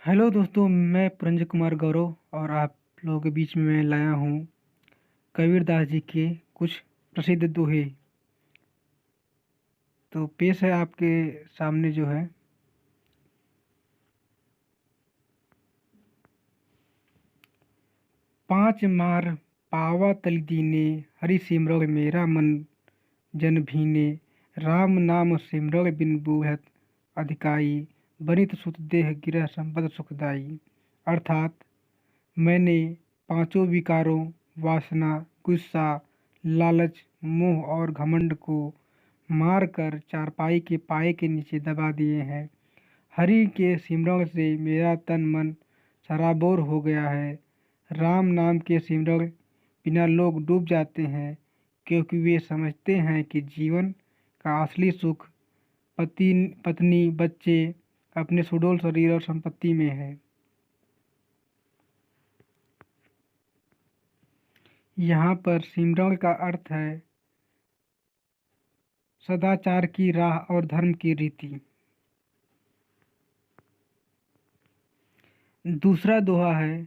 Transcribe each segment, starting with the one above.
Hello दोस्तों, मैं पुरंजय कुमार गौरव और आप लोगों के बीच में मैं लाया हूँ कबीरदास जी के कुछ प्रसिद्ध दोहे। तो पेश है आपके सामने जो है। पांच मार पावा तलि दीने, हरि सिमरन मेरा मन जन भीने। राम नाम सिमरन बिन बूढ़त अधिकाई, बनित सुत देह गिरह संपद सुखदाई। अर्थात मैंने पांचों विकारों वासना, गुस्सा, लालच, मोह और घमंड को मार कर चारपाई के पाए के नीचे दबा दिए हैं। हरि के सिमरण से मेरा तन मन सराबोर हो गया है। राम नाम के सिमरण बिना लोग डूब जाते हैं, क्योंकि वे समझते हैं कि जीवन का असली सुख पति पत्नी, बच्चे, अपने सुडौल शरीर और संपत्ति में है। यहाँ पर सिमरण का अर्थ है सदाचार की राह और धर्म की रीति। दूसरा दोहा है,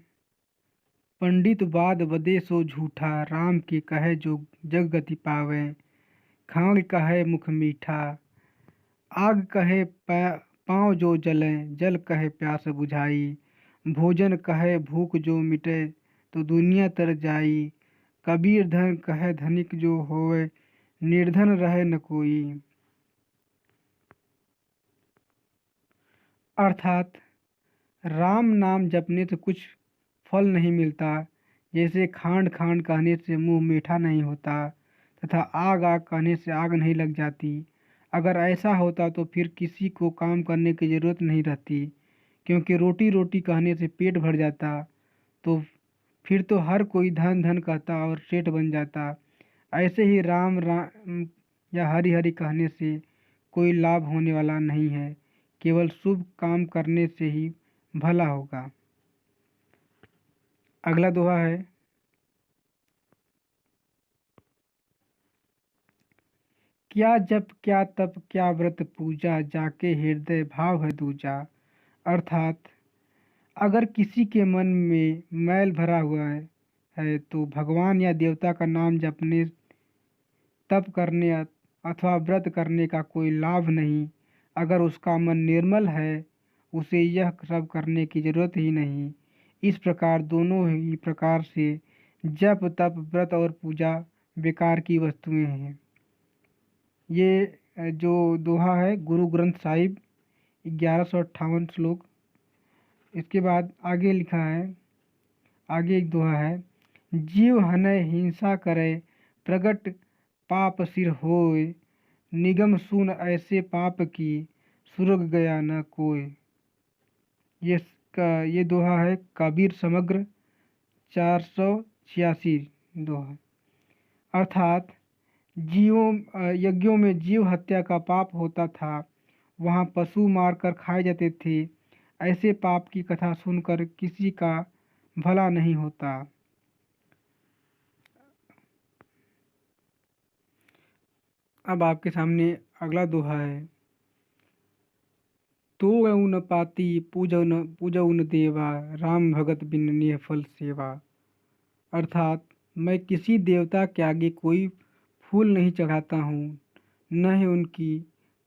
पंडित वाद वदे सो झूठा, राम के कहे जो जग गति पावे। खांग कहे मुख मीठा, आग कहे पाँव जो जले, जल कहे प्यास बुझाई। भोजन कहे भूख जो मिटे, तो दुनिया तर जाई। कबीर धन कहे धनिक जो होवे, निर्धन रहे न कोई। अर्थात राम नाम जपने से कुछ फल नहीं मिलता, जैसे खांड खांड कहने से मुंह मीठा नहीं होता तथा आग आग कहने से आग नहीं लग जाती। अगर ऐसा होता तो फिर किसी को काम करने की ज़रूरत नहीं रहती, क्योंकि रोटी रोटी कहने से पेट भर जाता। तो फिर तो हर कोई धन धन कहता और सेठ बन जाता। ऐसे ही राम राम या हरि हरि कहने से कोई लाभ होने वाला नहीं है, केवल शुभ काम करने से ही भला होगा। अगला दोहा है, क्या जप क्या तप क्या व्रत पूजा, जाके हृदय भाव है दूजा। अर्थात अगर किसी के मन में मैल भरा हुआ है तो भगवान या देवता का नाम जपने, तप करने अथवा व्रत करने का कोई लाभ नहीं। अगर उसका मन निर्मल है, उसे यह सब करने की जरूरत ही नहीं। इस प्रकार दोनों ही प्रकार से जप तप व्रत और पूजा बेकार की वस्तुएं हैं। ये जो दोहा है गुरु ग्रंथ साहिब 1158 श्लोक। इसके बाद आगे लिखा है, आगे एक दोहा है, जीव हनय हिंसा करे, प्रगट पाप सिर होय। निगम सुन ऐसे पाप की, सुरग गया न कोय। ये दोहा है कबीर समग्र 486 दोहा। अर्थात यज्ञों में जीव हत्या का पाप होता था, वहाँ पशु मारकर खाए जाते थे। ऐसे पाप की कथा सुनकर किसी का भला नहीं होता। अब आपके सामने अगला दोहा है, तो न पाती पूजन देवा, राम भगत बिन नेह फल सेवा। अर्थात मैं किसी देवता के आगे कोई फूल नहीं चढ़ाता हूँ, न ही उनकी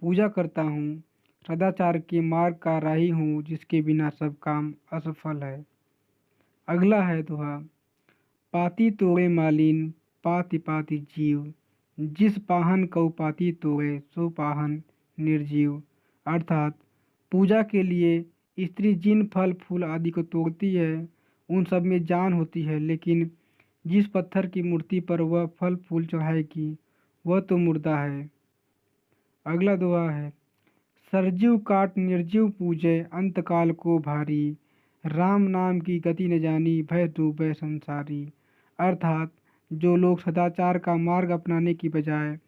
पूजा करता हूँ। सदाचार के मार्ग का राही हूँ, जिसके बिना सब काम असफल है। अगला है दोहा, पाती तोड़े मालिन, पाति पाति जीव। जिस पाहन कौ पाती तोड़े, सो पाहन निर्जीव। अर्थात पूजा के लिए स्त्री जिन फल फूल आदि को तोड़ती है, उन सब में जान होती है, लेकिन जिस पत्थर की मूर्ति पर वह फल फूल चढ़ाएगी, वह तो मुर्दा है। अगला दोहा है, सरजीव काट निर्जीव पूजे, अंतकाल को भारी। राम नाम की गति न जानी, भय डूबे संसारी। अर्थात जो लोग सदाचार का मार्ग अपनाने की बजाय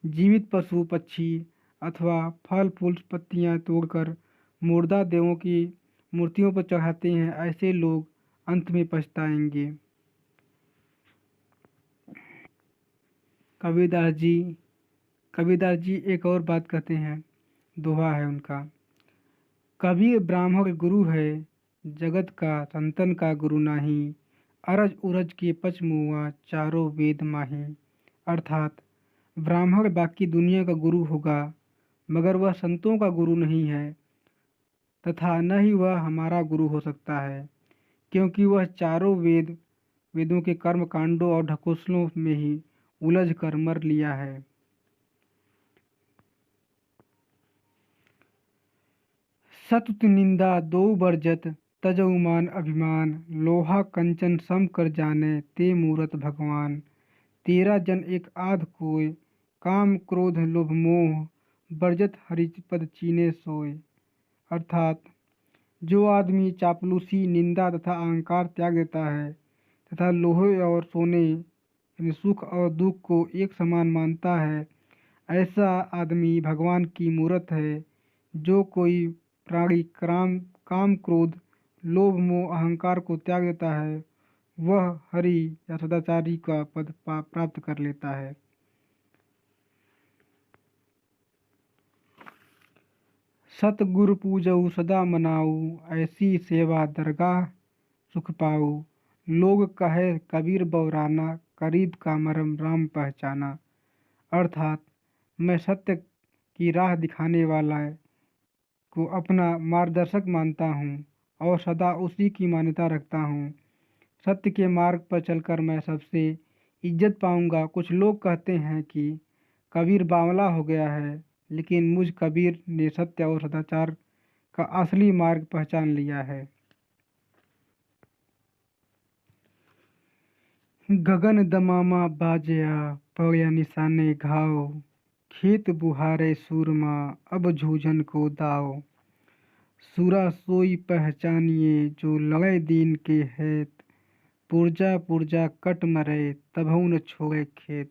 जीवित पशु पक्षी अथवा फल फूल पत्तियां तोड़कर मुर्दा देवों की मूर्तियों पर चढ़ाते हैं, ऐसे लोग अंत में पछताएंगे। कबीरदास जी एक और बात कहते हैं, दोहा है उनका, कबीर ब्राह्मण गुरु है, जगत का संतन का गुरु नाही। अरज उरज के पच मुआ चारों वेद माही। अर्थात ब्राह्मण बाकी दुनिया का गुरु होगा, मगर वह संतों का गुरु नहीं है, तथा न ही वह हमारा गुरु हो सकता है, क्योंकि वह चारों वेदों के कर्म कांडों और ढकोसलों में ही उलझ कर मर लिया है। सतुत निंदा दो बरजत तजौ मान अभिमान। लोहा कंचन सम कर जाने ते मूरत भगवान। तेरा जन एक आध कोय काम क्रोध लोभ मोह। बरजत हरि पद चीने सोय। अर्थात जो आदमी चापलूसी निंदा तथा अहंकार त्याग देता है तथा लोहे और सोने यानी सुख और दुख को एक समान मानता है, ऐसा आदमी भगवान की मूरत है। जो कोई प्राणी काम क्रोध लोभ मोह अहंकार को त्याग देता है, वह हरि या सदाचारी का पद प्राप्त कर लेता है। सतगुरु पूजऊ सदा मनाऊ। ऐसी सेवा दरगाह सुख पाऊ। लोग कहे कबीर बौराना। करीब का मरम राम पहचाना। अर्थात मैं सत्य की राह दिखाने वाला को अपना मार्गदर्शक मानता हूँ और सदा उसी की मान्यता रखता हूँ। सत्य के मार्ग पर चलकर मैं सबसे इज्जत पाऊंगा। कुछ लोग कहते हैं कि कबीर बावला हो गया है, लेकिन मुझ कबीर ने सत्य और सदाचार का असली मार्ग पहचान लिया है। गगन दमामा बाजया पड़या निशाने घाव। खेत बुहारे सूरमा अब जूझन को दाव। सूरा सोई पहचानिए जो लड़े दीन के हेत। पुरजा पुरजा कट मरे तभौ न छोड़े खेत।